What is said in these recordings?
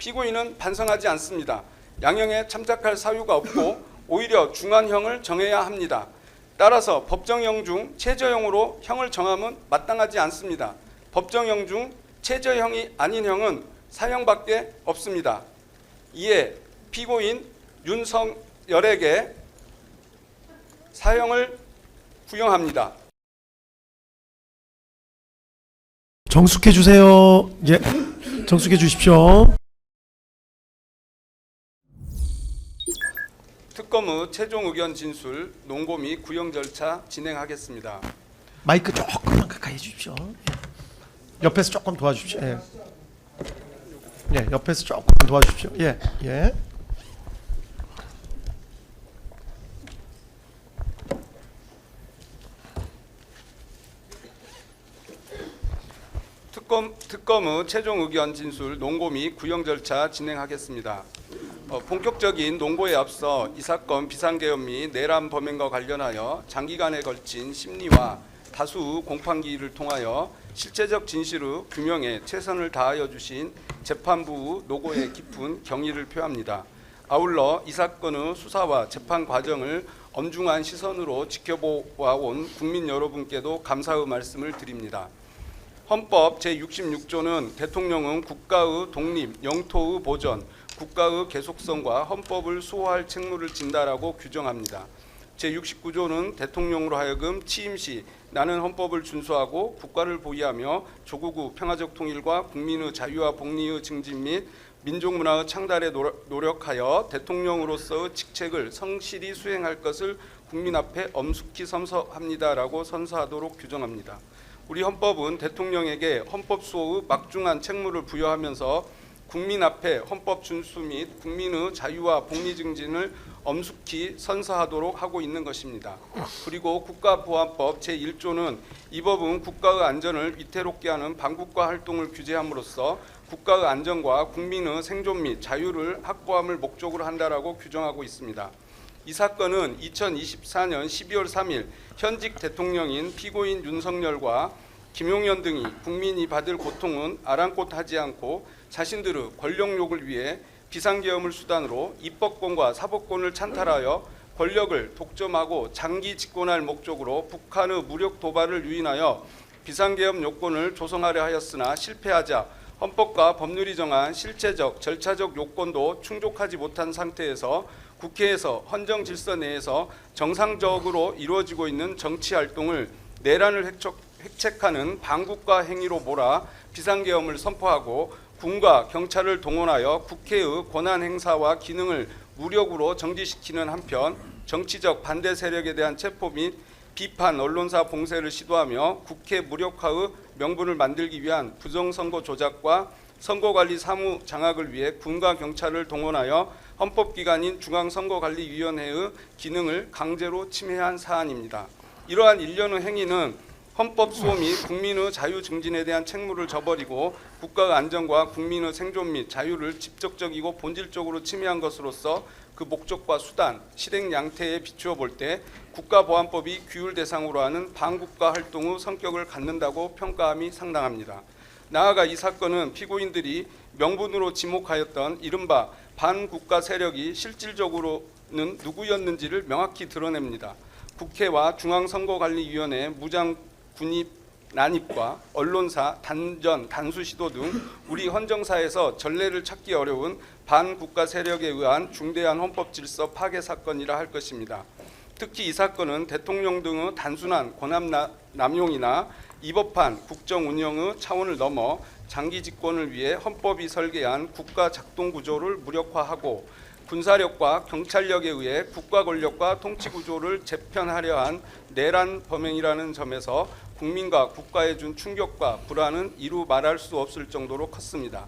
피고인은 반성하지 않습니다. 양형에 참작할 사유가 없고 오히려 중한형을 정해야 합니다. 따라서 법정형 중 최저형으로 형을 정함은 마땅하지 않습니다. 법정형 중 최저형이 아닌 형은 사형밖에 없습니다. 이에 피고인 윤석열에게 사형을 구형합니다. 정숙해 주세요. 예, 정숙해 주십시오. 특검의 최종 의견 진술, 논고 및 구형 절차 진행하겠습니다. 마이크 조금만 가까이 해주십시오. 예. 옆에서 조금 도와주십시오. 예. 예, 옆에서 조금 도와주십시오. 예, 예. 특검의 최종 의견 진술, 논고 및 구형 절차 진행하겠습니다. 본격적인 논고에 앞서 이 사건 비상계엄 및 내란 범행과 관련하여 장기간에 걸친 심리와 다수 공판기를 통하여 실체적 진실의 규명에 최선을 다하여 주신 재판부 노고에 깊은 경의를 표합니다. 아울러 이 사건의 수사와 재판 과정을 엄중한 시선으로 지켜보아온 국민 여러분께도 감사의 말씀을 드립니다. 헌법 제66조는 대통령은 국가의 독립, 영토의 보전, 국가의 계속성과 헌법을 수호할 책무를 진다라고 규정합니다. 제69조는 대통령으로 하여금 취임 시 나는 헌법을 준수하고 국가를 보위하며 조국의 평화적 통일과 국민의 자유와 복리의 증진 및 민족문화의 창달에 노력하여 대통령으로서의 직책을 성실히 수행할 것을 국민 앞에 엄숙히 선서합니다라고 선서하도록 규정합니다. 우리 헌법은 대통령에게 헌법 수호의 막중한 책무를 부여하면서 국민 앞에 헌법 준수 및 국민의 자유와 복리 증진을 엄숙히 선서하도록 하고 있는 것입니다. 그리고 국가보안법 제1조는 이 법은 국가의 안전을 위태롭게 하는 반국가 활동을 규제함으로써 국가의 안전과 국민의 생존 및 자유를 확보함을 목적으로 한다라고 규정하고 있습니다. 이 사건은 2024년 12월 3일 현직 대통령인 피고인 윤석열과 김용현 등이 국민이 받을 고통은 아랑곳하지 않고 자신들의 권력욕을 위해 비상계엄을 수단으로 입법권과 사법권을 찬탈하여 권력을 독점하고 장기 집권할 목적으로 북한의 무력 도발을 유인하여 비상계엄 요건을 조성하려 하였으나 실패하자 헌법과 법률이 정한 실체적, 절차적 요건도 충족하지 못한 상태에서 국회에서 헌정 질서 내에서 정상적으로 이루어지고 있는 정치 활동을 내란을 획책하는 반국가 행위로 몰아 비상계엄을 선포하고 군과 경찰을 동원하여 국회의 권한 행사와 기능을 무력으로 정지시키는 한편 정치적 반대 세력에 대한 체포 및 비판, 언론사 봉쇄를 시도하며 국회 무력화의 명분을 만들기 위한 부정선거 조작과 선거관리 사무 장악을 위해 군과 경찰을 동원하여 헌법기관인 중앙선거관리위원회의 기능을 강제로 침해한 사안입니다. 이러한 일련의 행위는 헌법 수호 및 국민의 자유 증진에 대한 책무를 저버리고 국가의 안전과 국민의 생존 및 자유를 직접적이고 본질적으로 침해한 것으로서 그 목적과 수단, 실행 양태에 비추어 볼 때 국가보안법이 규율 대상으로 하는 반국가 활동의 성격을 갖는다고 평가함이 상당합니다. 나아가 이 사건은 피고인들이 명분으로 지목하였던 이른바 반국가 세력이 실질적으로는 누구였는지를 명확히 드러냅니다. 국회와 중앙선거관리위원회 무장 군입 난입과 언론사 단전 단수 시도 등 우리 헌정사에서 전례를 찾기 어려운 반국가 세력에 의한 중대한 헌법 질서 파괴 사건이라 할 것입니다. 특히 이 사건은 대통령 등의 단순한 권한 남용이나 입법한 국정 운영의 차원을 넘어 장기 집권을 위해 헌법이 설계한 국가 작동 구조를 무력화하고 군사력과 경찰력에 의해 국가 권력과 통치 구조를 재편하려 한 내란 범행이라는 점에서 국민과 국가에 준 충격과 불안은 이루 말할 수 없을 정도로 컸습니다.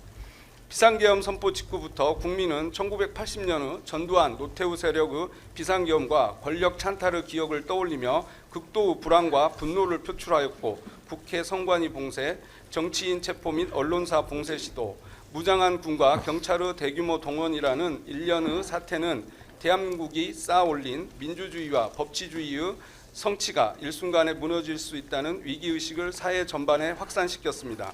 비상계엄 선포 직후부터 국민은 1980년의 전두환, 노태우 세력의 비상계엄과 권력 찬탈의 기억을 떠올리며 극도의 불안과 분노를 표출하였고 국회 선관위 봉쇄, 정치인 체포 및 언론사 봉쇄 시도, 무장한 군과 경찰의 대규모 동원이라는 일련의 사태는 대한민국이 쌓아올린 민주주의와 법치주의의 성취가 일순간에 무너질 수 있다는 위기의식을 사회 전반에 확산시켰습니다.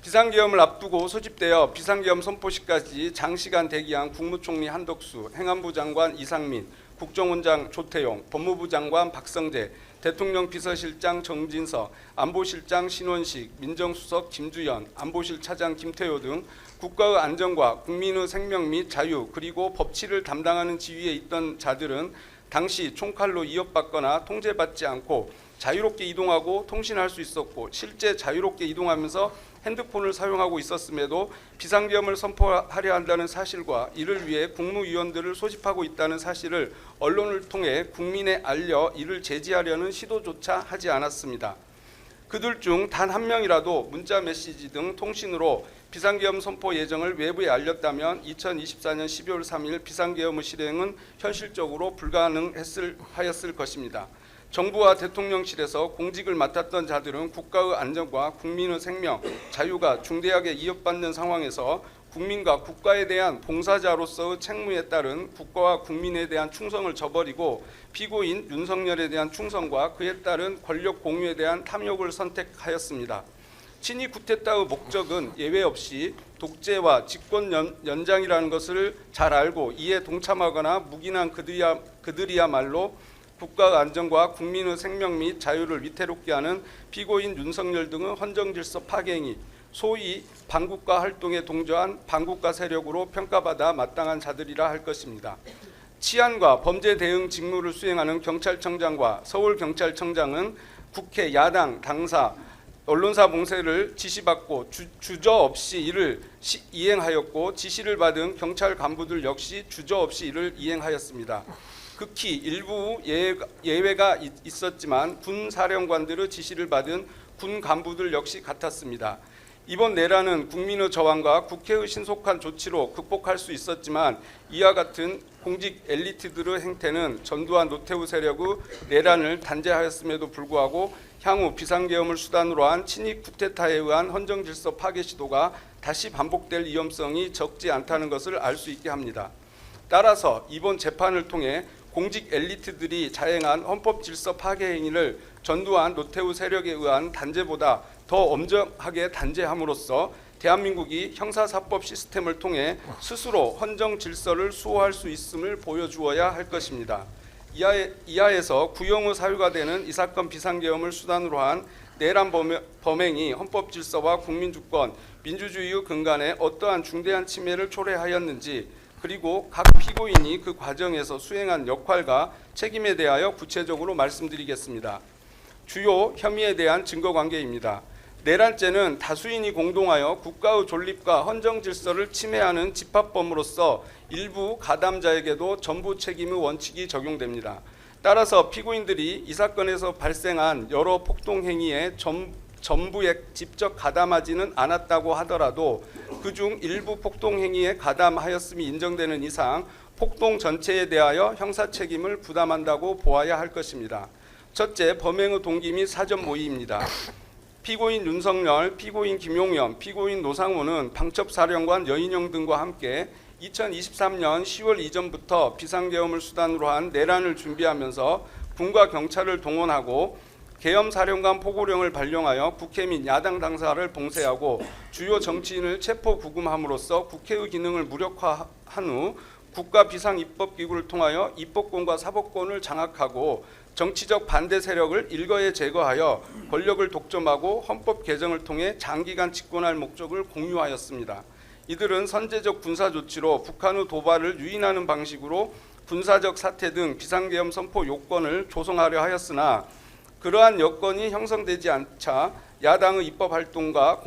비상계엄을 앞두고 소집되어 비상계엄 선포시까지 장시간 대기한 국무총리 한덕수, 행안부 장관 이상민, 국정원장 조태용, 법무부 장관 박성재, 대통령 비서실장 정진서, 안보실장 신원식, 민정수석 김주연, 안보실 차장 김태효 등 국가의 안전과 국민의 생명 및 자유 그리고 법치를 담당하는 지위에 있던 자들은 당시 총칼로 위협받거나 통제받지 않고 자유롭게 이동하고 통신할 수 있었고 실제 자유롭게 이동하면서 핸드폰을 사용하고 있었음에도 비상계엄을 선포하려 한다는 사실과 이를 위해 국무위원들을 소집하고 있다는 사실을 언론을 통해 국민에 알려 이를 제지하려는 시도조차 하지 않았습니다. 그들 중 단 한 명이라도 문자 메시지 등 통신으로 비상계엄 선포 예정을 외부에 알렸다면 2024년 12월 3일 비상계엄의 실행은 현실적으로 불가능하였을 것입니다. 정부와 대통령실에서 공직을 맡았던 자들은 국가의 안전과 국민의 생명, 자유가 중대하게 위협받는 상황에서 국민과 국가에 대한 봉사자로서의 책무에 따른 국가와 국민에 대한 충성을 저버리고 피고인 윤석열에 대한 충성과 그에 따른 권력 공유에 대한 탐욕을 선택하였습니다. 친위 쿠데타의 목적은 예외 없이 독재와 집권 연장이라는 것을 잘 알고 이에 동참하거나 묵인한 그들이야말로 국가 안전과 국민의 생명 및 자유를 위태롭게 하는 피고인 윤석열 등의 헌정질서 파괴행위, 소위 반국가 활동에 동조한 반국가 세력으로 평가받아 마땅한 자들이라 할 것입니다. 치안과 범죄 대응 직무를 수행하는 경찰청장과 서울경찰청장은 국회 야당 당사 언론사 봉쇄를 지시받고 주저없이 이를 이행하였고 지시를 받은 경찰 간부들 역시 주저없이 이를 이행하였습니다. 극히 일부 예외가 있었지만 군 사령관들의 지시를 받은 군 간부들 역시 같았습니다. 이번 내란은 국민의 저항과 국회의 신속한 조치로 극복할 수 있었지만 이와 같은 공직 엘리트들의 행태는 전두환 노태우 세력의 내란을 단죄하였음에도 불구하고 향후 비상계엄을 수단으로 한 친위 쿠데타에 의한 헌정질서 파괴 시도가 다시 반복될 위험성이 적지 않다는 것을 알 수 있게 합니다. 따라서 이번 재판을 통해 공직 엘리트들이 자행한 헌법질서 파괴 행위를 전두환 노태우 세력에 의한 단죄보다 더 엄정하게 단죄함으로써 대한민국이 형사사법 시스템을 통해 스스로 헌정질서를 수호할 수 있음을 보여주어야 할 것입니다. 이하에서 구형의 사유가 되는 이 사건 비상계엄을 수단으로 한 내란 범행이 헌법질서와 국민주권, 민주주의의 근간에 어떠한 중대한 침해를 초래하였는지 그리고 각 피고인이 그 과정에서 수행한 역할과 책임에 대하여 구체적으로 말씀드리겠습니다. 주요 혐의에 대한 증거관계입니다. 내란죄는 다수인이 공동하여 국가의 존립과 헌정질서를 침해하는 집합범으로서 일부 가담자에게도 전부 책임의 원칙이 적용됩니다. 따라서 피고인들이 이 사건에서 발생한 여러 폭동행위에 전부에 직접 가담하지는 않았다고 하더라도 그중 일부 폭동행위에 가담하였음이 인정되는 이상 폭동 전체에 대하여 형사 책임을 부담한다고 보아야 할 것입니다. 첫째, 범행의 동기 및 사전 모의입니다. 피고인 윤석열, 피고인 김용현, 피고인 노상호는 방첩사령관 여인영 등과 함께 2023년 10월 이전부터 비상계엄을 수단으로 한 내란을 준비하면서 군과 경찰을 동원하고 계엄사령관 포고령을 발령하여 국회 및 야당 당사를 봉쇄하고 주요 정치인을 체포 구금함으로써 국회의 기능을 무력화한 후 국가 비상입법기구를 통하여 입법권과 사법권을 장악하고 정치적 반대 세력을 일거에 제거하여 권력을 독점하고 헌법 개정을 통해 장기간 집권할 목적을 공유하였습니다. 이들은 선제적 군사 조치로 북한의 도발을 유인하는 방식으로 군사적 사태 등 비상계엄 선포 요건을 조성하려 하였으나 그러한 여건이 형성되지 않자 야당의 입법활동과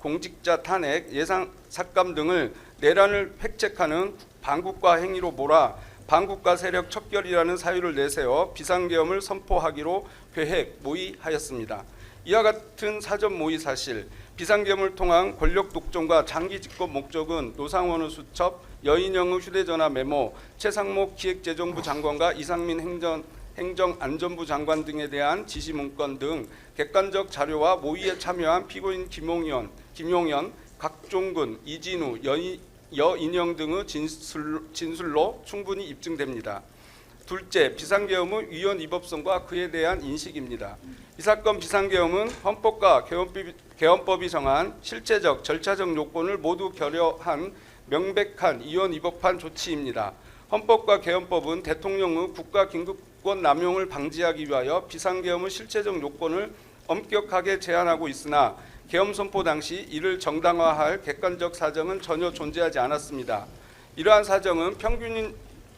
공직자 탄핵, 예상 삭감 등을 내란을 획책하는 반국가 행위로 몰아 반국가 세력 척결이라는 사유를 내세워 비상계엄을 선포하기로 계획, 모의하였습니다. 이와 같은 사전 모의 사실, 비상계엄을 통한 권력 독점과 장기 집권 목적은 노상원의 수첩, 여인영의 휴대전화 메모, 최상목 기획재정부 장관과 이상민 행정안전부 장관 등에 대한 지시 문건 등 객관적 자료와 모의에 참여한 피고인 김용현, 각종근, 이진우, 여인영 등의 진술로 충분히 입증됩니다. 둘째, 비상계엄의 위헌 위법성과 그에 대한 인식입니다. 이 사건 비상계엄은 헌법과 계엄법이 정한 실체적, 절차적 요건을 모두 결여한 명백한 위헌 위법한 조치입니다. 헌법과 계엄법은 대통령의 국가긴급권 남용을 방지하기 위하여 비상계엄의 실체적 요건을 엄격하게 제한하고 있으나 계엄 선포 당시 이를 정당화할 객관적 사정은 전혀 존재하지 않았습니다. 이러한 사정은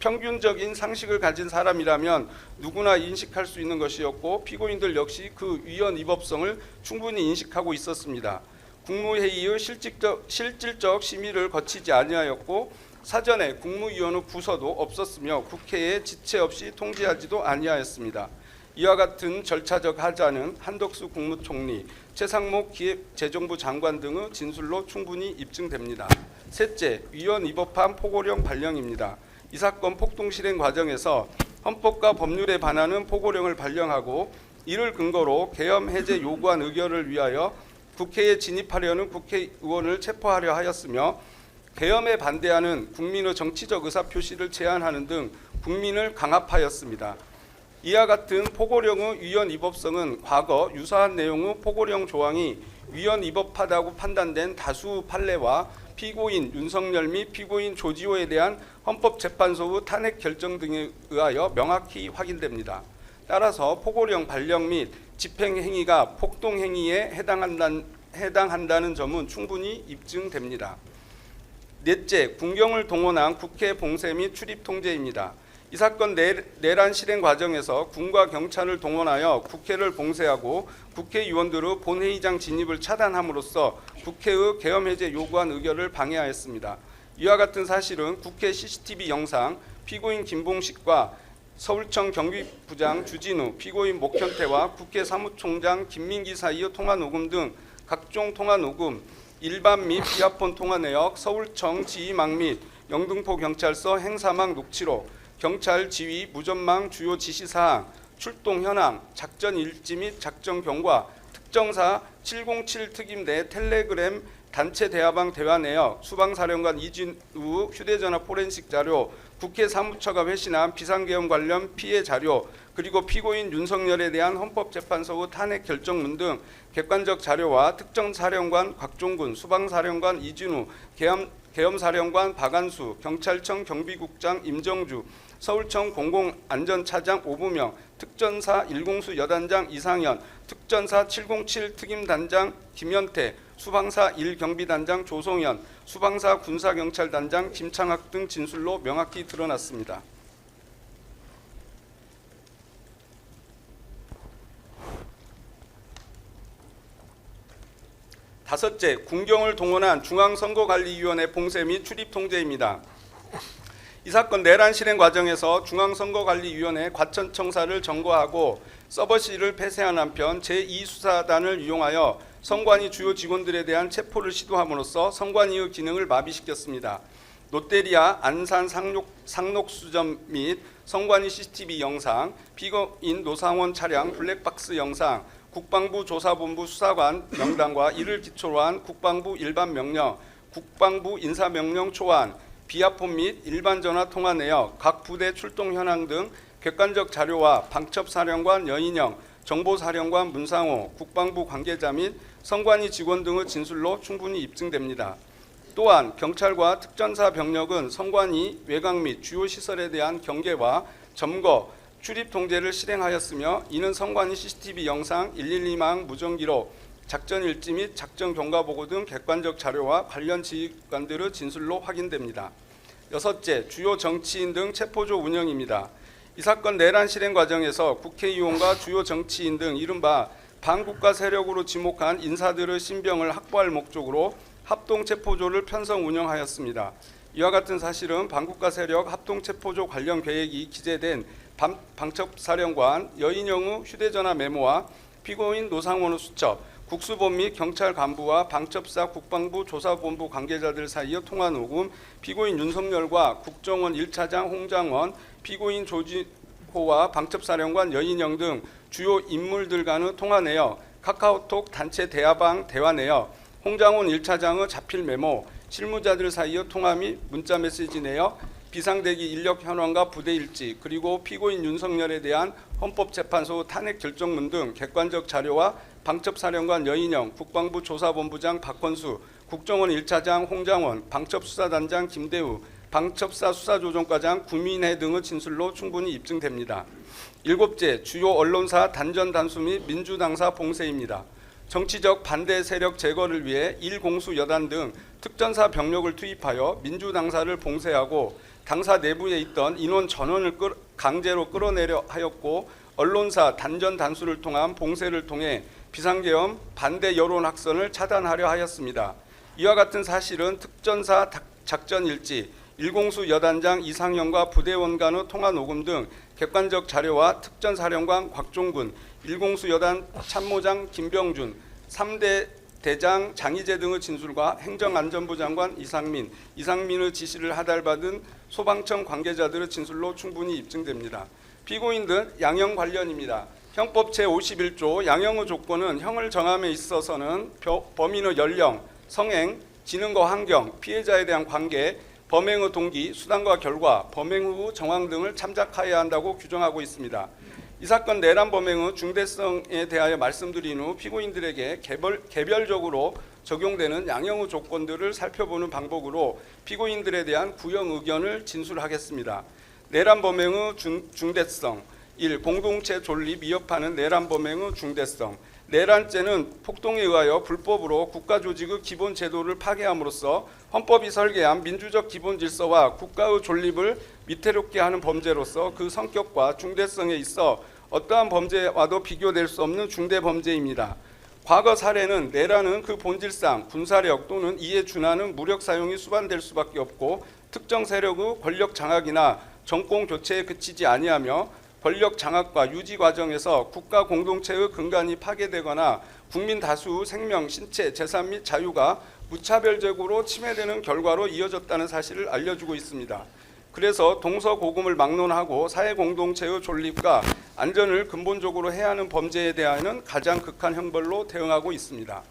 평균적인 상식을 가진 사람이라면 누구나 인식할 수 있는 것이었고 피고인들 역시 그 위헌 위법성을 충분히 인식하고 있었습니다. 국무회의의 실질적 심의를 거치지 아니하였고 사전에 국무위원의 부서도 없었으며 국회에 지체 없이 통지하지도 아니하였습니다. 이와 같은 절차적 하자는 한덕수 국무총리, 최상목 기획재정부 장관 등의 진술로 충분히 입증됩니다. 셋째, 위헌 위법한 포고령 발령입니다. 이 사건 폭동 실행 과정에서 헌법과 법률에 반하는 포고령을 발령하고 이를 근거로 계엄 해제 요구안 의결을 위하여 국회에 진입하려는 국회의원을 체포하려 하였으며 계엄에 반대하는 국민의 정치적 의사표시를 제한하는 등 국민을 강압하였습니다. 이와 같은 포고령의 위헌 위법성은 과거 유사한 내용의 포고령 조항이 위헌 위법하다고 판단된 다수 판례와 피고인 윤석열 및 피고인 조지호에 대한 헌법재판소의 탄핵 결정 등에 의하여 명확히 확인됩니다. 따라서 포고령 발령 및 집행 행위가 폭동 행위에 해당한다는 점은 충분히 입증됩니다. 넷째, 군경을 동원한 국회 봉쇄 및 출입 통제입니다. 이 사건 내란 실행 과정에서 군과 경찰을 동원하여 국회를 봉쇄하고 국회의원들의 본회의장 진입을 차단함으로써 국회의 계엄 해제 요구안 의결을 방해하였습니다. 이와 같은 사실은 국회 CCTV 영상, 피고인 김봉식과 서울청 경비부장 주진우, 피고인 목현태와 국회 사무총장 김민기 사이의 통화 녹음 등 각종 통화 녹음, 일반 및 비합본 통화 내역, 서울청 지휘망 및 영등포 경찰서 행사망 녹취록, 경찰 지휘 무전망 주요 지시사항, 출동 현황, 작전 일지 및 작전 경과, 특정사 707 특임대 텔레그램 단체 대화방 대화 내역, 수방사령관 이진우 휴대전화 포렌식 자료, 국회 사무처가 회신한 비상계엄 관련 피해 자료, 그리고 피고인 윤석열에 대한 헌법재판소의 탄핵 결정문 등 객관적 자료와 특정 사령관 곽종군, 수방사령관 이진우, 계엄사령관 박안수, 경찰청 경비국장 임정주, 서울청 공공안전차장 오부명, 특전사 1공수 여단장 이상현, 특전사 707 특임단장 김현태, 수방사 1경비단장 조성현, 수방사 군사경찰단장 김창학 등 진술로 명확히 드러났습니다. 다섯째, 군경을 동원한 중앙선거관리위원회 봉쇄 및 출입 통제입니다. 이 사건 내란 실행 과정에서 중앙선거관리위원회 과천청사를 점거하고 서버실을 폐쇄한 한편 제2수사단을 이용하여 선관위 주요 직원들에 대한 체포를 시도함으로써 선관위의 기능을 마비시켰습니다. 롯데리아 안산 상록수점 및 선관위 CCTV 영상, 피고인 노상원 차량 블랙박스 영상, 국방부 조사본부 수사관 명단과 이를 기초로 한 국방부 일반 명령, 국방부 인사명령 초안, 비합본 및 일반 전화 통화 내역, 각 부대 출동 현황 등 객관적 자료와 방첩사령관 여인영, 정보사령관 문상호, 국방부 관계자 및 선관위 직원 등의 진술로 충분히 입증됩니다. 또한 경찰과 특전사 병력은 선관위 외곽 및 주요 시설에 대한 경계와 점거, 출입 통제를 실행하였으며 이는 선관위 CCTV 영상, 112망 무전기록, 작전 일지 및 작전 경과보고 등 객관적 자료와 관련 지휘관들의 진술로 확인됩니다. 여섯째, 주요 정치인 등 체포조 운영입니다. 이 사건 내란 실행 과정에서 국회의원과 주요 정치인 등 이른바 반국가 세력으로 지목한 인사들의 신병을 확보할 목적으로 합동체포조를 편성 운영하였습니다. 이와 같은 사실은 반국가 세력 합동체포조 관련 계획이 기재된 방첩사령관 여인영의 휴대전화 메모와 피고인 노상원의 수첩, 국수본 및 경찰 간부와 방첩사 국방부 조사본부 관계자들 사이의 통화 녹음, 피고인 윤석열과 국정원 1차장 홍장원, 피고인 조지호와 방첩사령관 여인영 등 주요 인물들 간의 통화 내역, 카카오톡 단체 대화방 대화 내역, 홍장원 1차장의 자필 메모, 실무자들 사이의 통화 및 문자 메시지 내역, 비상대기 인력 현황과 부대 일지, 그리고 피고인 윤석열에 대한 헌법재판소 탄핵 결정문 등 객관적 자료와 방첩사령관 여인영, 국방부 조사본부장 박헌수, 국정원 1차장 홍장원, 방첩수사단장 김대우, 방첩사 수사조정과장 구민혜 등의 진술로 충분히 입증됩니다. 일곱째, 주요 언론사 단전 단수 및 민주당사 봉쇄입니다. 정치적 반대 세력 제거를 위해 일공수 여단 등 특전사 병력을 투입하여 민주당사를 봉쇄하고 당사 내부에 있던 인원 전원을 강제로 끌어내려 하였고, 언론사 단전 단수를 통한 봉쇄를 통해 비상계엄 반대 여론 확산을 차단하려 하였습니다. 이와 같은 사실은 특전사 작전 일지, 일공수 여단장 이상현과 부대원 간의 통화 녹음 등 객관적 자료와 특전사령관 곽종군, 일공수 여단 참모장 김병준, 3대 대장 장희재 등의 진술과 행정안전부 장관 이상민의 지시를 하달받은 소방청 관계자들의 진술로 충분히 입증됩니다. 피고인들 양형 관련입니다. 형법 제51조 양형의 조건은 형을 정함에 있어서는 범인의 연령, 성행, 지능과 환경, 피해자에 대한 관계, 범행의 동기, 수단과 결과, 범행 후 정황 등을 참작하여야 한다고 규정하고 있습니다. 이 사건 내란 범행의 중대성에 대하여 말씀드린 후 피고인들에게 개별적으로 적용되는 양형의 조건들을 살펴보는 방법으로 피고인들에 대한 구형 의견을 진술하겠습니다. 내란 범행의 중대성. 1. 공동체 존립 위협하는 내란 범행의 중대성. 내란죄는 폭동에 의하여 불법으로 국가조직의 기본 제도를 파괴함으로써 헌법이 설계한 민주적 기본 질서와 국가의 존립을 위태롭게 하는 범죄로서 그 성격과 중대성에 있어 어떠한 범죄와도 비교될 수 없는 중대 범죄입니다. 과거 사례는 내란은 그 본질상 군사력 또는 이에 준하는 무력 사용이 수반될 수밖에 없고, 특정 세력의 권력 장악이나 정권 교체에 그치지 아니하며 권력 장악과 유지 과정에서 국가 공동체의 근간이 파괴되거나 국민 다수의 생명, 신체, 재산 및 자유가 무차별적으로 침해되는 결과로 이어졌다는 사실을 알려주고 있습니다. 그래서 동서고금을 막론하고 사회 공동체의 존립과 안전을 근본적으로 해하는 범죄에 대하여는 가장 극한 형벌로 대응하고 있습니다.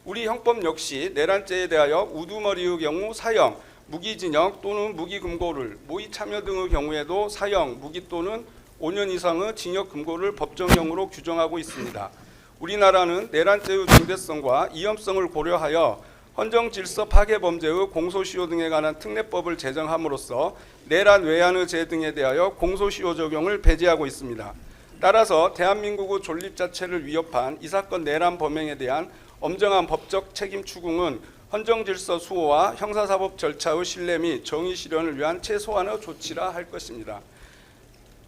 우리 형법 역시 내란죄에 대하여 우두머리의 경우 사형, 무기징역 또는 무기금고를, 모의 참여 등의 경우에도 사형, 무기 또는 5년 이상의 징역 금고를 법정형으로 규정하고 있습니다. 우리나라는 내란죄의 중대성과 위험성을 고려하여 헌정질서 파괴 범죄의 공소시효 등에 관한 특례법을 제정함으로써 내란 외환의 죄 등에 대하여 공소시효 적용을 배제하고 있습니다. 따라서 대한민국의 존립 자체를 위협한 이 사건 내란 범행에 대한 엄정한 법적 책임 추궁은 헌정질서 수호와 형사사법 절차의 신뢰 및 정의 실현을 위한 최소한의 조치라 할 것입니다.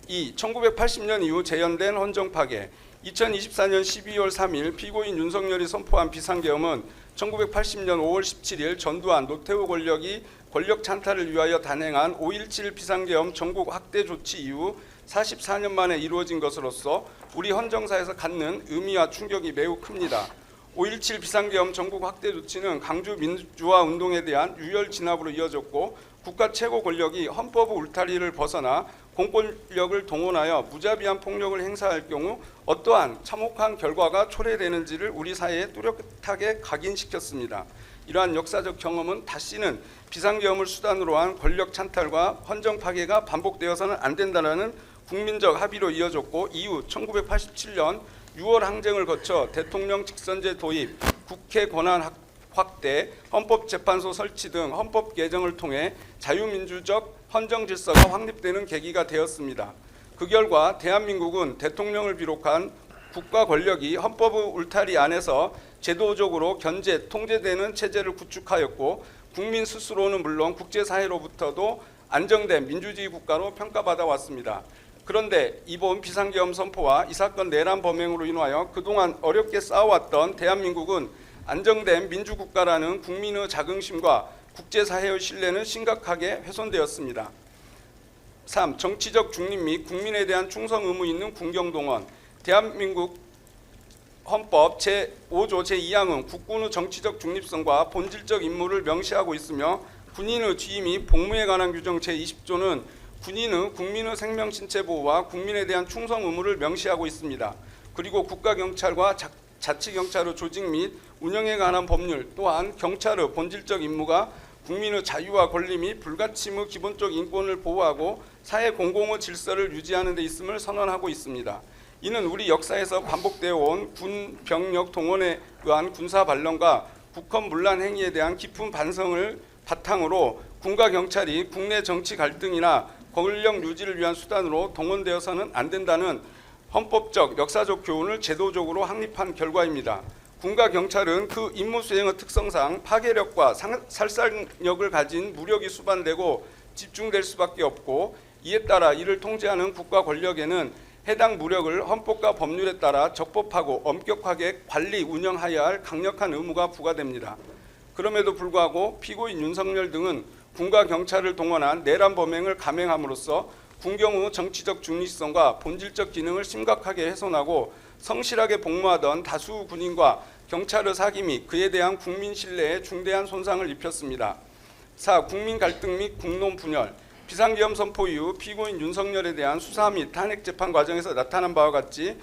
2. 1980년 이후 재현된 헌정 파괴. 2024년 12월 3일 피고인 윤석열이 선포한 비상계엄은 1980년 5월 17일 전두환, 노태우 권력이 권력 찬탈을 위하여 단행한 5.17 비상계엄 전국 확대 조치 이후 44년 만에 이루어진 것으로서 우리 헌정사에서 갖는 의미와 충격이 매우 큽니다. 5.17 비상계엄 전국 확대 조치는 강주 민주화 운동에 대한 유혈 진압으로 이어졌고, 국가 최고 권력이 헌법의 울타리를 벗어나 공권력을 동원하여 무자비한 폭력을 행사할 경우 어떠한 참혹한 결과가 초래되는지를 우리 사회에 뚜렷하게 각인시켰습니다. 이러한 역사적 경험은 다시는 비상계엄을 수단으로 한 권력 찬탈과 헌정 파괴가 반복되어서는 안 된다는 국민적 합의로 이어졌고, 이후 1987년 6월 항쟁을 거쳐 대통령 직선제 도입, 국회 권한 확대, 헌법재판소 설치 등 헌법 개정을 통해 자유민주적 헌정질서가 확립되는 계기가 되었습니다. 그 결과 대한민국은 대통령을 비롯한 국가 권력이 헌법의 울타리 안에서 제도적으로 견제, 통제되는 체제를 구축하였고, 국민 스스로는 물론 국제사회로부터도 안정된 민주주의 국가로 평가받아 왔습니다. 그런데 이번 비상계엄 선포와 이 사건 내란 범행으로 인하여 그동안 어렵게 쌓아왔던 대한민국은 안정된 민주국가라는 국민의 자긍심과 국제사회의 신뢰는 심각하게 훼손되었습니다. 3. 정치적 중립 및 국민에 대한 충성 의무 있는 군경동원. 대한민국 헌법 제5조 제2항은 국군의 정치적 중립성과 본질적 임무를 명시하고 있으며, 군인의 지휘 및 복무에 관한 규정 제20조는 군인의 국민의 생명 신체 보호와 국민에 대한 충성 의무를 명시하고 있습니다. 그리고 국가경찰과 자치경찰의 조직 및 운영에 관한 법률 또한 경찰의 본질적 임무가 국민의 자유와 권리 및 불가침의 기본적 인권을 보호하고 사회 공공의 질서를 유지하는 데 있음을 선언하고 있습니다. 이는 우리 역사에서 반복되어 온 군 병력 동원에 의한 군사 반론과 국헌 문란 행위에 대한 깊은 반성을 바탕으로 군과 경찰이 국내 정치 갈등이나 권력 유지를 위한 수단으로 동원되어서는 안 된다는 헌법적, 역사적 교훈을 제도적으로 확립한 결과입니다. 군과 경찰은 그 임무 수행의 특성상 파괴력과 살상력을 가진 무력이 수반되고 집중될 수밖에 없고, 이에 따라 이를 통제하는 국가 권력에는 해당 무력을 헌법과 법률에 따라 적법하고 엄격하게 관리, 운영하여야 할 강력한 의무가 부과됩니다. 그럼에도 불구하고 피고인 윤석열 등은 군과 경찰을 동원한 내란 범행을 감행함으로써 군경의 정치적 중립성과 본질적 기능을 심각하게 훼손하고 성실하게 복무하던 다수 군인과 경찰의 사기 및 그에 대한 국민 신뢰에 중대한 손상을 입혔습니다. 4. 국민 갈등 및 국론 분열. 비상계엄 선포 이후 피고인 윤석열에 대한 수사 및 탄핵 재판 과정에서 나타난 바와 같이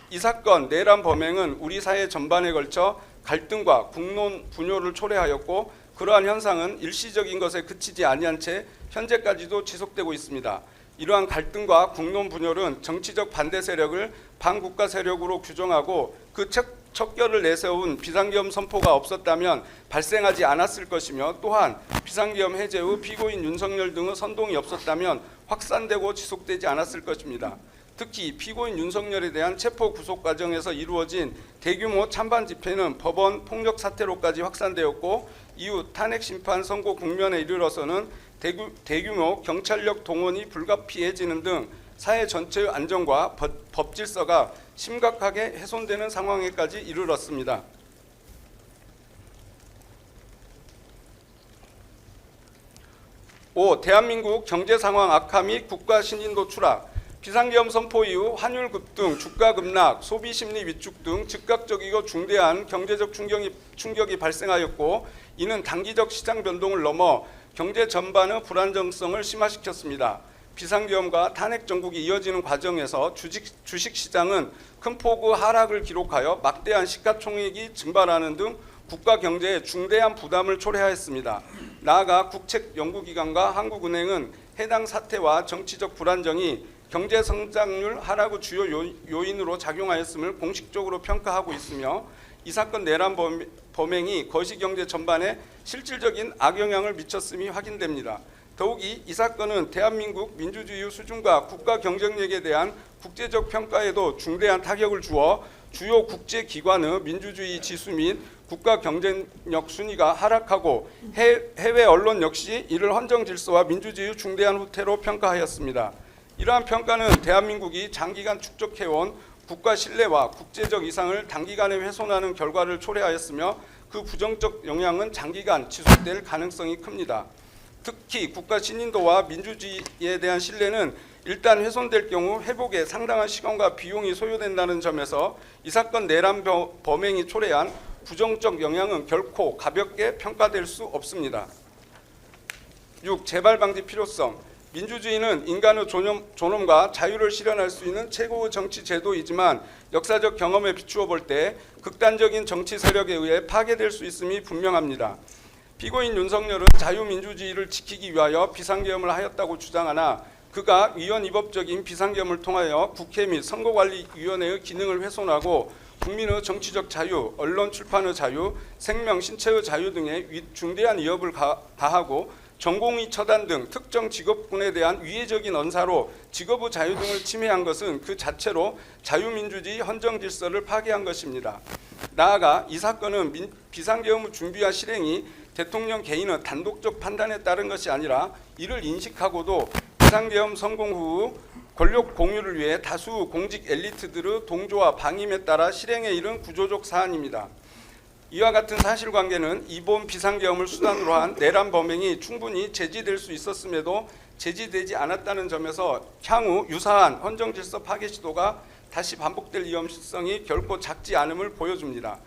이 사건 내란 범행은 우리 사회 전반에 걸쳐 갈등과 국론 분열을 초래하였고, 그러한 현상은 일시적인 것에 그치지 아니한 채 현재까지도 지속되고 있습니다. 이러한 갈등과 국론 분열은 정치적 반대 세력을 반국가 세력으로 규정하고 그 척결을 내세운 비상계엄 선포가 없었다면 발생하지 않았을 것이며, 또한 비상계엄 해제 후 피고인 윤석열 등의 선동이 없었다면 확산되고 지속되지 않았을 것입니다. 특히 피고인 윤석열에 대한 체포 구속 과정에서 이루어진 대규모 찬반 집회는 법원 폭력 사태로까지 확산되었고, 이후 탄핵 심판 선고 국면에 이르러서는 대규모 경찰력 동원이 불가피해지는 등 사회 전체의 안정과 법 질서가 심각하게 훼손되는 상황에까지 이르렀습니다. 5. 대한민국 경제 상황 악화 및 국가 신인도 추락. 비상계엄 선포 이후 환율 급등, 주가 급락, 소비 심리 위축 등 즉각적이고 중대한 경제적 충격이 발생하였고, 이는 단기적 시장 변동을 넘어 경제 전반의 불안정성을 심화시켰습니다. 비상계엄과 탄핵 정국이 이어지는 과정에서 주식시장은 큰 폭의 하락을 기록하여 막대한 시가총액이 증발하는 등 국가 경제에 중대한 부담을 초래하였습니다. 나아가 국책연구기관과 한국은행은 해당 사태와 정치적 불안정이 경제 성장률 하락의 주요 요인으로 작용하였음을 공식적으로 평가하고 있으며, 이 사건 내란 범행이 거시경제 전반에 실질적인 악영향을 미쳤음이 확인됩니다. 더욱이 이 사건은 대한민국 민주주의 수준과 국가 경쟁력에 대한 국제적 평가에도 중대한 타격을 주어 주요 국제기관의 민주주의 지수 및 국가 경쟁력 순위가 하락하고 해외 언론 역시 이를 헌정 질서와 민주주의의 중대한 후퇴로 평가하였습니다. 이러한 평가는 대한민국이 장기간 축적해온 국가 신뢰와 국제적 이상을 단기간에 훼손하는 결과를 초래하였으며, 그 부정적 영향은 장기간 지속될 가능성이 큽니다. 특히 국가 신인도와 민주주의에 대한 신뢰는 일단 훼손될 경우 회복에 상당한 시간과 비용이 소요된다는 점에서 이 사건 내란 범행이 초래한 부정적 영향은 결코 가볍게 평가될 수 없습니다. 6. 재발 방지 필요성. 민주주의는 인간의 존엄과 자유를 실현할 수 있는 최고의 정치 제도이지만, 역사적 경험에 비추어 볼 때 극단적인 정치 세력에 의해 파괴될 수 있음이 분명합니다. 피고인 윤석열은 자유민주주의를 지키기 위하여 비상계엄을 하였다고 주장하나, 그가 위헌위법적인 비상계엄을 통하여 국회 및 선거관리위원회의 기능을 훼손하고 국민의 정치적 자유, 언론 출판의 자유, 생명, 신체의 자유 등에 중대한 위협을 가하고 전공의 처단 등 특정 직업군에 대한 위해적인 언사로 직업의 자유 등을 침해한 것은 그 자체로 자유민주주의 헌정 질서를 파괴한 것입니다. 나아가 이 사건은 비상계엄의 준비와 실행이 대통령 개인의 단독적 판단에 따른 것이 아니라, 이를 인식하고도 비상계엄 성공 후 권력 공유를 위해 다수 공직 엘리트들의 동조와 방임에 따라 실행에 이른 구조적 사안입니다. 이와 같은 사실관계는 이번 비상계엄을 수단으로 한 내란 범행이 충분히 제지될 수 있었음에도 제지되지 않았다는 점에서 향후 유사한 헌정질서 파괴 시도가 다시 반복될 위험성이 결코 작지 않음을 보여줍니다.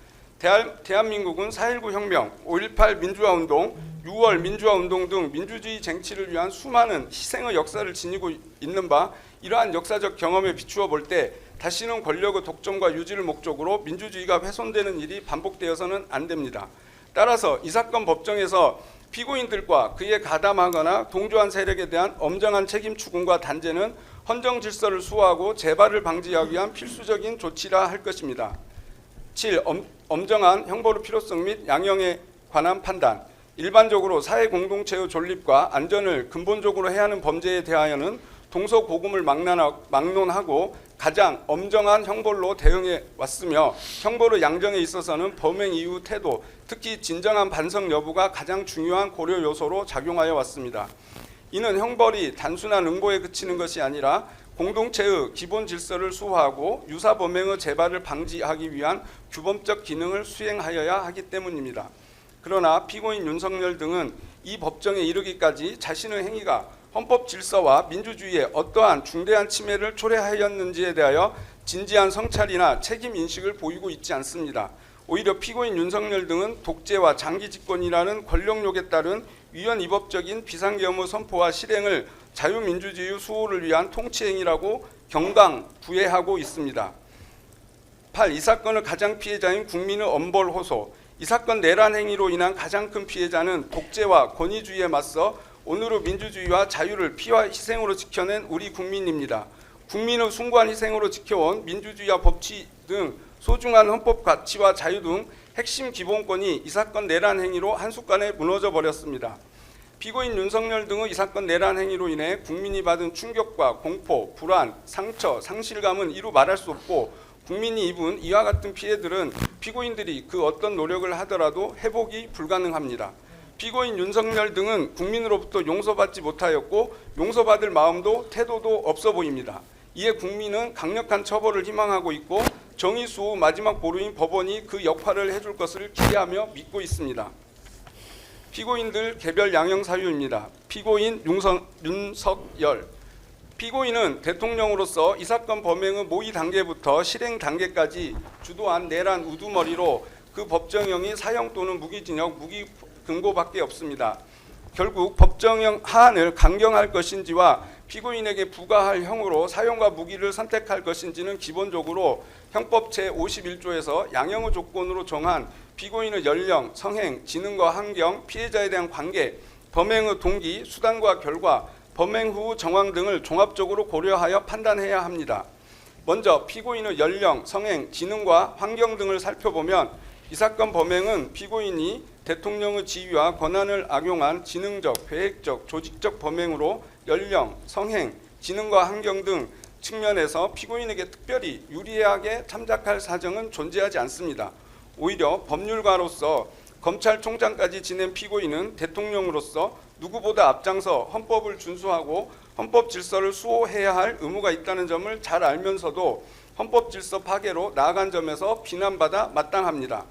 대한민국은 4.19 혁명, 5.18 민주화운동, 6월 민주화운동 등 민주주의 쟁취를 위한 수많은 희생의 역사를 지니고 있는 바, 이러한 역사적 경험에 비추어 볼 때 다시는 권력의 독점과 유지를 목적으로 민주주의가 훼손되는 일이 반복되어서는 안 됩니다. 따라서 이 사건 법정에서 피고인들과 그에 가담하거나 동조한 세력에 대한 엄정한 책임 추궁과 단죄는 헌정 질서를 수호하고 재발을 방지하기 위한 필수적인 조치라 할 것입니다. 7. 엄정한 형벌의 필요성 및 양형에 관한 판단. 일반적으로 사회 공동체의 존립과 안전을 근본적으로 해하는 범죄에 대하여는 동서고금을 막론하고 가장 엄정한 형벌로 대응해 왔으며 형벌의 양정에 있어서는 범행 이후 태도, 특히 진정한 반성 여부가 가장 중요한 고려 요소로 작용하여 왔습니다. 이는 형벌이 단순한 응고에 그치는 것이 아니라 공동체의 기본 질서를 수호하고 유사 범행의 재발을 방지하기 위한 규범적 기능을 수행하여야 하기 때문입니다. 그러나 피고인 윤석열 등은 이 법정에 이르기까지 자신의 행위가 헌법 질서와 민주주의에 어떠한 중대한 침해를 초래하였는지에 대하여 진지한 성찰이나 책임 인식을 보이고 있지 않습니다. 오히려 피고인 윤석열 등은 독재와 장기 집권이라는 권력욕에 따른 위헌위법적인 비상계엄의 선포와 실행을 자유민주주의 수호를 위한 통치행위라고 경강부회하고 있습니다. 8. 이 사건의 가장 피해자인 국민의 엄벌 호소. 이 사건 내란 행위로 인한 가장 큰 피해자는 독재와 권위주의에 맞서 오늘의 민주주의와 자유를 피와 희생으로 지켜낸 우리 국민입니다. 국민의 숭고한 희생으로 지켜온 민주주의와 법치 등 소중한 헌법 가치와 자유 등 핵심 기본권이 이 사건 내란 행위로 한순간에 무너져 버렸습니다. 피고인 윤석열 등의 이 사건 내란 행위로 인해 국민이 받은 충격과 공포, 불안, 상처, 상실감은 이루 말할 수 없고 국민이 입은 이와 같은 피해들은 피고인들이 그 어떤 노력을 하더라도 회복이 불가능합니다. 피고인 윤석열 등은 국민으로부터 용서받지 못하였고 용서받을 마음도 태도도 없어 보입니다. 이에 국민은 강력한 처벌을 희망하고 있고 정의 수호 마지막 보루인 법원이 그 역할을 해줄 것을 기대하며 믿고 있습니다. 피고인들 개별 양형 사유입니다. 피고인 윤석열. 피고인은 대통령으로서 이 사건 범행의 모의 단계부터 실행 단계까지 주도한 내란 우두머리로 그 법정형이 사형 또는 무기징역, 무기금고밖에 없습니다. 결국 법정형 하한을 강경할 것인지와 피고인에게 부과할 형으로 사형과 무기를 선택할 것인지는 기본적으로 형법 제51조에서 양형의 조건으로 정한 피고인의 연령, 성행, 지능과 환경, 피해자에 대한 관계, 범행의 동기, 수단과 결과, 범행 후 정황 등을 종합적으로 고려하여 판단해야 합니다. 먼저 피고인의 연령, 성행, 지능과 환경 등을 살펴보면 이 사건 범행은 피고인이 대통령의 지위와 권한을 악용한 지능적, 계획적, 조직적 범행으로 연령, 성행, 지능과 환경 등 측면에서 피고인에게 특별히 유리하게 참작할 사정은 존재하지 않습니다. 오히려 법률가로서 검찰총장까지 지낸 피고인은 대통령으로서 누구보다 앞장서 헌법을 준수하고 헌법 질서를 수호해야 할 의무가 있다는 점을 잘 알면서도 헌법 질서 파괴로 나아간 점에서 비난받아 마땅합니다.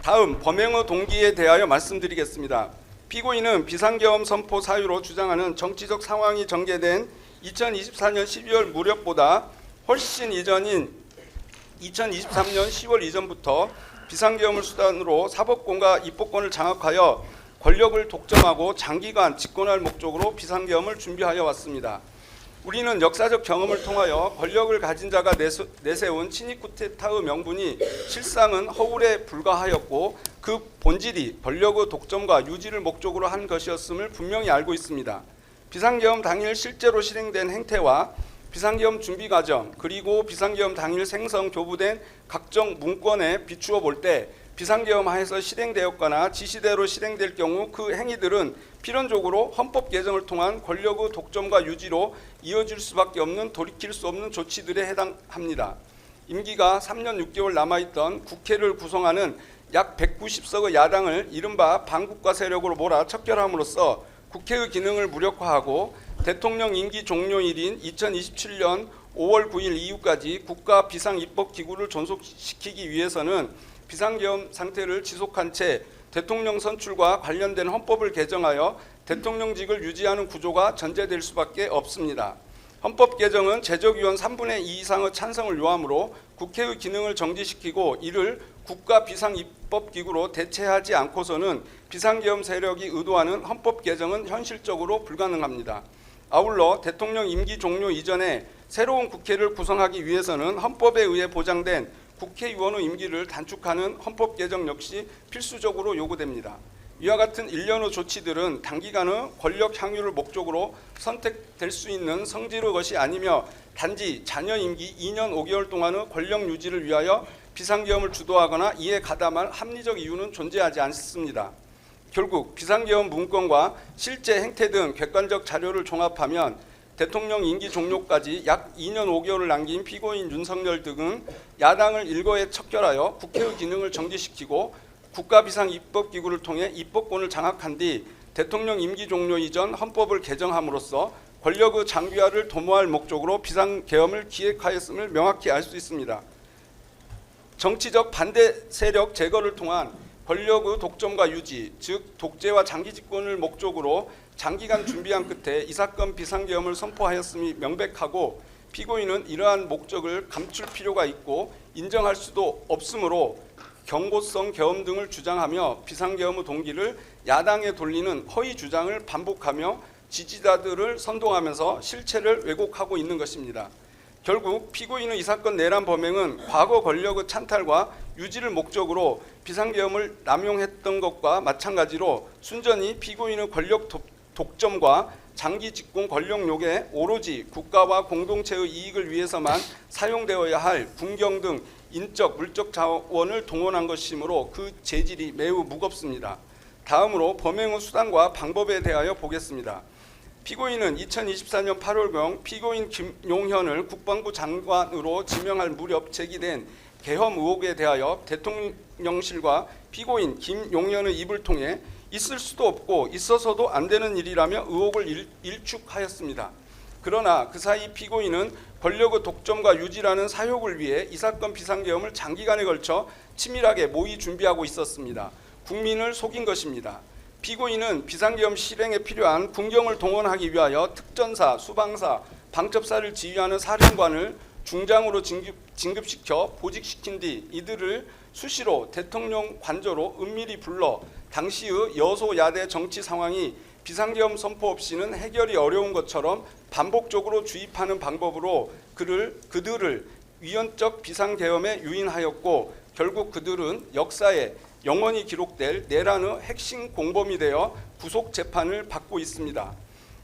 다음 범행의 동기에 대하여 말씀드리겠습니다. 피고인은 비상계엄 선포 사유로 주장하는 정치적 상황이 전개된 2024년 12월 무렵보다 훨씬 이전인 2023년 10월 이전부터 비상계엄을 수단으로 사법권과 입법권을 장악하여 권력을 독점하고 장기간 집권할 목적으로 비상계엄을 준비하여 왔습니다. 우리는 역사적 경험을 통하여 권력을 가진 자가 내세운 친위 쿠데타의 명분이 실상은 허울에 불과하였고 그 본질이 권력의 독점과 유지를 목적으로 한 것이었음을 분명히 알고 있습니다. 비상계엄 당일 실제로 실행된 행태와 비상계엄 준비 과정 그리고 비상계엄 당일 생성 교부된 각종 문건에 비추어 볼 때 비상계엄 하에서 실행되었거나 지시대로 실행될 경우 그 행위들은 필연적으로 헌법 개정을 통한 권력의 독점과 유지로 이어질 수밖에 없는 돌이킬 수 없는 조치들에 해당합니다. 임기가 3년 6개월 남아있던 국회를 구성하는 약 190석의 야당을 이른바 반국가 세력으로 몰아 척결함으로써 국회의 기능을 무력화하고 대통령 임기 종료일인 2027년 5월 9일 이후까지 국가 비상입법기구를 존속시키기 위해서는 비상계엄 상태를 지속한 채 대통령 선출과 관련된 헌법을 개정하여 대통령직을 유지하는 구조가 전제될 수밖에 없습니다. 헌법 개정은 제적의원 3분의 2 이상의 찬성을 요하므로 국회의 기능을 정지시키고 이를 국가 비상입법기구로 대체하지 않고서는 비상계엄 세력이 의도하는 헌법 개정은 현실적으로 불가능합니다. 아울러 대통령 임기 종료 이전에 새로운 국회를 구성하기 위해서는 헌법에 의해 보장된 국회의원의 임기를 단축하는 헌법 개정 역시 필수적으로 요구됩니다. 이와 같은 일련의 조치들은 단기간의 권력 향유를 목적으로 선택될 수 있는 성질의 것이 아니며 단지 자녀 임기 2년 5개월 동안의 권력 유지를 위하여 비상계엄을 주도하거나 이에 가담할 합리적 이유는 존재하지 않습니다. 결국 비상계엄 문건과 실제 행태 등 객관적 자료를 종합하면 대통령 임기 종료까지 약 2년 5개월을 남긴 피고인 윤석열 등은 야당을 일거에 척결하여 국회의 기능을 정지시키고 국가비상입법기구를 통해 입법권을 장악한 뒤 대통령 임기 종료 이전 헌법을 개정함으로써 권력의 장기화를 도모할 목적으로 비상계엄을 기획하였음을 명확히 알 수 있습니다. 정치적 반대 세력 제거를 통한 권력의 독점과 유지, 즉 독재와 장기 집권을 목적으로 장기간 준비한 끝에 이 사건 비상계엄을 선포하였음이 명백하고 피고인은 이러한 목적을 감출 필요가 있고 인정할 수도 없으므로 경고성 계엄 등을 주장하며 비상계엄의 동기를 야당에 돌리는 허위 주장을 반복하며 지지자들을 선동하면서 실체를 왜곡하고 있는 것입니다. 결국 피고인의 이 사건 내란 범행은 과거 권력의 찬탈과 유지를 목적으로 비상계엄을 남용했던 것과 마찬가지로 순전히 피고인의 권력 독점과 장기 집권 권력욕에 오로지 국가와 공동체의 이익을 위해서만 사용되어야 할 군경 등 인적, 물적 자원을 동원한 것이므로 그 재질이 매우 무겁습니다. 다음으로 범행의 수단과 방법에 대하여 보겠습니다. 피고인은 2024년 8월경 피고인 김용현을 국방부 장관으로 지명할 무렵 제기된 계엄 의혹에 대하여 대통령실과 피고인 김용현의 입을 통해 있을 수도 없고 있어서도 안 되는 일이라며 의혹을 일축하였습니다. 그러나 그 사이 피고인은 권력의 독점과 유지라는 사욕을 위해 이 사건 비상계엄을 장기간에 걸쳐 치밀하게 모의 준비하고 있었습니다. 국민을 속인 것입니다. 피고인은 비상계엄 실행에 필요한 군경을 동원하기 위하여 특전사, 수방사, 방첩사를 지휘하는 사령관을 중장으로 진급시켜 보직시킨 뒤 이들을 수시로 대통령 관저로 은밀히 불러 당시의 여소야대 정치 상황이 비상계엄 선포 없이는 해결이 어려운 것처럼 반복적으로 주입하는 방법으로 그들을 위헌적 비상계엄에 유인하였고 결국 그들은 역사에 영원히 기록될 내란의 핵심 공범이 되어 구속 재판을 받고 있습니다.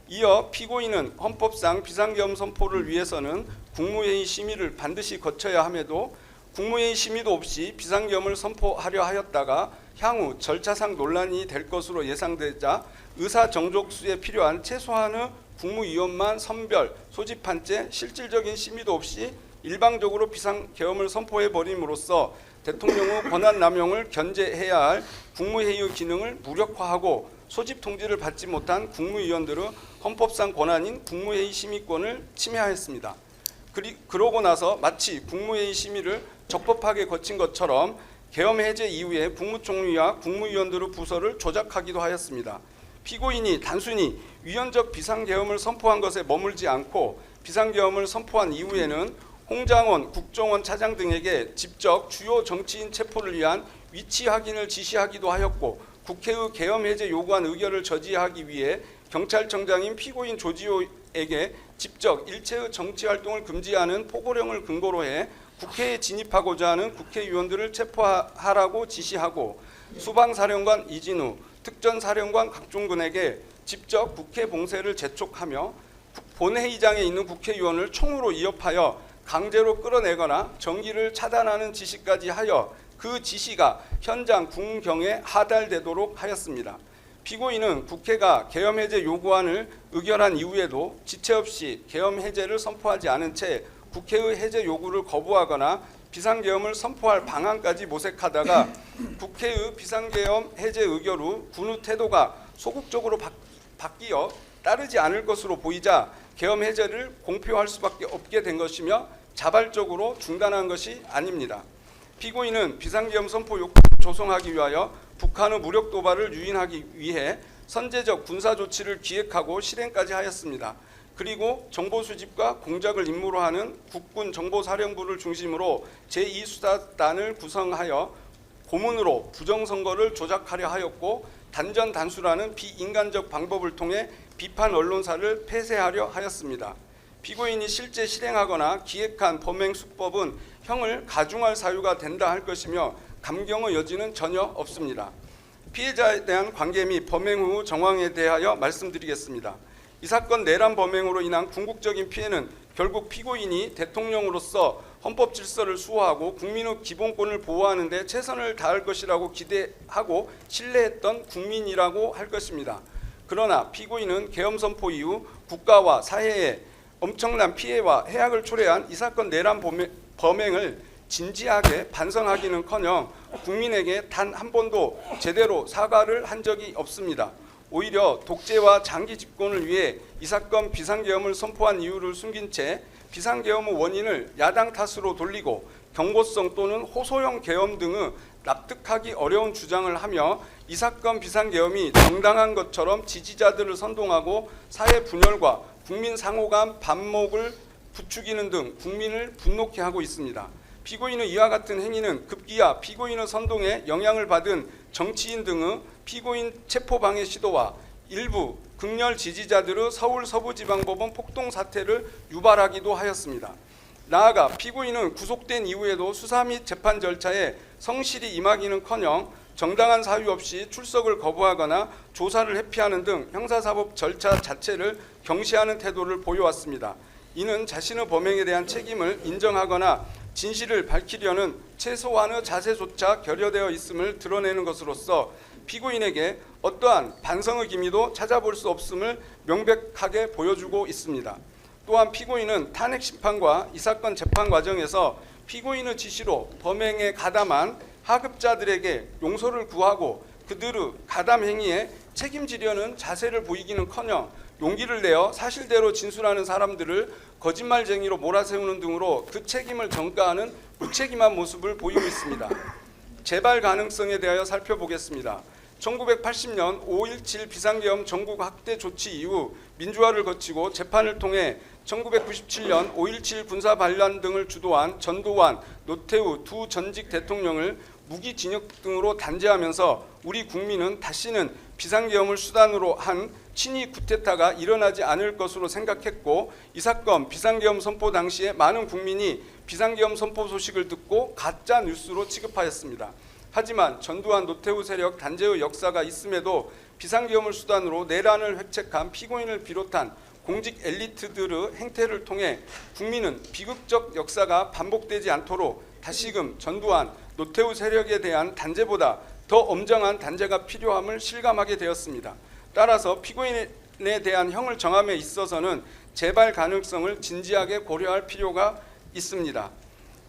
이어 피고인은 헌법상 비상계엄 선포를 위해서는 국무회의 심의를 반드시 거쳐야 함에도 국무회의 심의도 없이 비상계엄을 선포하려 하였다가 향후 절차상 논란이 될 것으로 예상되자 의사정족수에 필요한 최소한의 국무위원만 선별, 소집한 채 실질적인 심의도 없이 일방적으로 비상계엄을 선포해버림으로써 대통령의 권한남용을 견제해야 할 국무회의의 기능을 무력화하고 소집 통지를 받지 못한 국무위원들의 헌법상 권한인 국무회의 심의권을 침해하였습니다. 그러고 나서 마치 국무회의 심의를 적법하게 거친 것처럼 계엄 해제 이후에 국무총리와 국무위원들의 부서를 조작하기도 하였습니다. 피고인이 단순히 위헌적 비상계엄을 선포한 것에 머물지 않고 비상계엄을 선포한 이후에는 홍장원 국정원 차장 등에게 직접 주요 정치인 체포를 위한 위치 확인을 지시하기도 하였고 국회의 계엄 해제 요구안 의결을 저지하기 위해 경찰청장인 피고인 조지호에게 직접 일체의 정치 활동을 금지하는 포고령을 근거로 해 국회에 진입하고자 하는 국회의원들을 체포하라고 지시하고 수방사령관 이진우, 특전사령관 각종군에게 직접 국회 봉쇄를 재촉하며 본회의장에 있는 국회의원을 총으로 위협하여 강제로 끌어내거나 정기를 차단하는 지시까지 하여 그 지시가 현장 군경에 하달되도록 하였습니다. 피고인은 국회가 계엄 해제 요구안을 의결한 이후에도 지체 없이 계엄 해제를 선포하지 않은 채 국회의 해제 요구를 거부하거나 비상계엄을 선포할 방안까지 모색하다가 국회의 비상계엄 해제 의결 후 군의 태도가 소극적으로 바뀌어 따르지 않을 것으로 보이자 계엄 해제를 공표할 수밖에 없게 된 것이며 자발적으로 중단한 것이 아닙니다. 피고인은 비상계엄 선포 요구를 조성하기 위하여 북한의 무력 도발을 유인하기 위해 선제적 군사 조치를 기획하고 실행까지 하였습니다. 그리고 정보 수집과 공작을 임무로 하는 국군 정보사령부를 중심으로 제2수사단을 구성하여 고문으로 부정선거를 조작하려 하였고 단전단수라는 비인간적 방법을 통해 비판 언론사를 폐쇄하려 하였습니다. 피고인이 실제 실행하거나 기획한 범행 수법은 형을 가중할 사유가 된다 할 것이며 감경의 여지는 전혀 없습니다. 피해자에 대한 관계 및 범행 후 정황에 대하여 말씀드리겠습니다. 이 사건 내란 범행으로 인한 궁극적인 피해는 결국 피고인이 대통령으로서 헌법 질서를 수호하고 국민의 기본권을 보호하는 데 최선을 다할 것이라고 기대하고 신뢰했던 국민이라고 할 것입니다. 그러나 피고인은 계엄 선포 이후 국가와 사회에 엄청난 피해와 해악을 초래한 이 사건 내란 범행을 진지하게 반성하기는커녕 국민에게 단 한 번도 제대로 사과를 한 적이 없습니다. 오히려 독재와 장기 집권을 위해 이 사건 비상계엄을 선포한 이유를 숨긴 채 비상계엄의 원인을 야당 탓으로 돌리고 경고성 또는 호소형 계엄 등의 납득하기 어려운 주장을 하며 이 사건 비상계엄이 정당한 것처럼 지지자들을 선동하고 사회 분열과 국민 상호간 반목을 부추기는 등 국민을 분노케 하고 있습니다. 피고인의 이와 같은 행위는 급기야 피고인의 선동에 영향을 받은 정치인 등의 피고인 체포방해 시도와 일부 극렬 지지자들의 서울 서부지방법원 폭동 사태를 유발하기도 하였습니다. 나아가 피고인은 구속된 이후에도 수사 및 재판 절차에 성실히 임하기는커녕 정당한 사유 없이 출석을 거부하거나 조사를 회피하는 등 형사사법 절차 자체를 경시하는 태도를 보여왔습니다. 이는 자신의 범행에 대한 책임을 인정하거나 진실을 밝히려는 최소한의 자세조차 결여되어 있음을 드러내는 것으로서 피고인에게 어떠한 반성의 기미도 찾아볼 수 없음을 명백하게 보여주고 있습니다. 또한 피고인은 탄핵 심판과 이 사건 재판 과정에서 피고인의 지시로 범행에 가담한 하급자들에게 용서를 구하고 그들의 가담 행위에 책임지려는 자세를 보이기는커녕 용기를 내어 사실대로 진술하는 사람들을 거짓말쟁이로 몰아세우는 등으로 그 책임을 전가하는 무책임한 모습을 보이고 있습니다. 재발 가능성에 대하여 살펴보겠습니다. 1980년 5.17 비상계엄 전국 확대 조치 이후 민주화를 거치고 재판을 통해 1997년 5.17 군사 반란 등을 주도한 전두환, 노태우 두 전직 대통령을 무기징역 등으로 단죄하면서 우리 국민은 다시는 비상계엄을 수단으로 한 친위 쿠데타가 일어나지 않을 것으로 생각했고 이 사건 비상계엄 선포 당시에 많은 국민이 비상계엄 선포 소식을 듣고 가짜 뉴스로 취급하였습니다. 하지만 전두환 노태우 세력 단죄의 역사가 있음에도 비상계엄을 수단으로 내란을 획책한 피고인을 비롯한 공직 엘리트들의 행태를 통해 국민은 비극적 역사가 반복되지 않도록 다시금 전두환 노태우 세력에 대한 단죄보다 더 엄정한 단죄가 필요함을 실감하게 되었습니다. 따라서 피고인에 대한 형을 정함에 있어서는 재발 가능성을 진지하게 고려할 필요가 있습니다.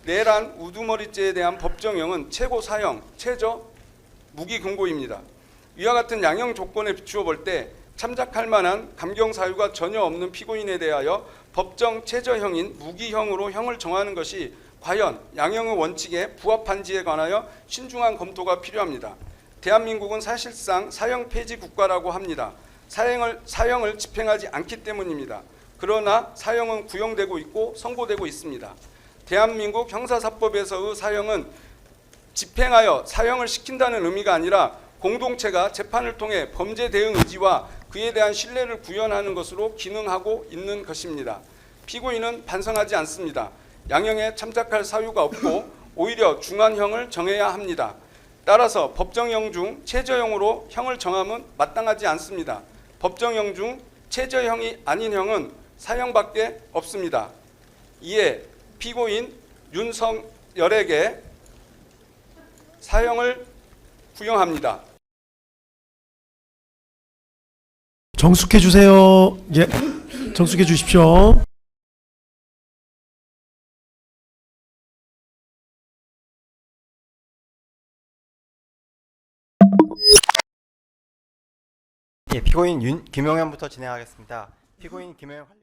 내란 우두머리죄에 대한 법정형은 최고 사형, 최저 무기금고입니다. 이와 같은 양형 조건에 비추어 볼 때 참작할 만한 감경 사유가 전혀 없는 피고인에 대하여 법정 최저형인 무기형으로 형을 정하는 것이 과연 양형의 원칙에 부합한지에 관하여 신중한 검토가 필요합니다. 대한민국은 사실상 사형 폐지 국가라고 합니다. 사형을 집행하지 않기 때문입니다. 그러나 사형은 구형되고 있고 선고되고 있습니다. 대한민국 형사사법에서의 사형은 집행하여 사형을 시킨다는 의미가 아니라 공동체가 재판을 통해 범죄 대응 의지와 그에 대한 신뢰를 구현하는 것으로 기능하고 있는 것입니다. 피고인은 반성하지 않습니다. 양형에 참작할 사유가 없고 오히려 중한형을 정해야 합니다. 따라서 법정형 중 최저형으로 형을 정함은 마땅하지 않습니다. 법정형 중 최저형이 아닌 형은 사형밖에 없습니다. 이에 피고인 윤석열에게 사형을 구형합니다. 정숙해 주세요. 예, 정숙해 주십시오. 예, 피고인 김용현부터 진행하겠습니다. 피고인 김용현 관련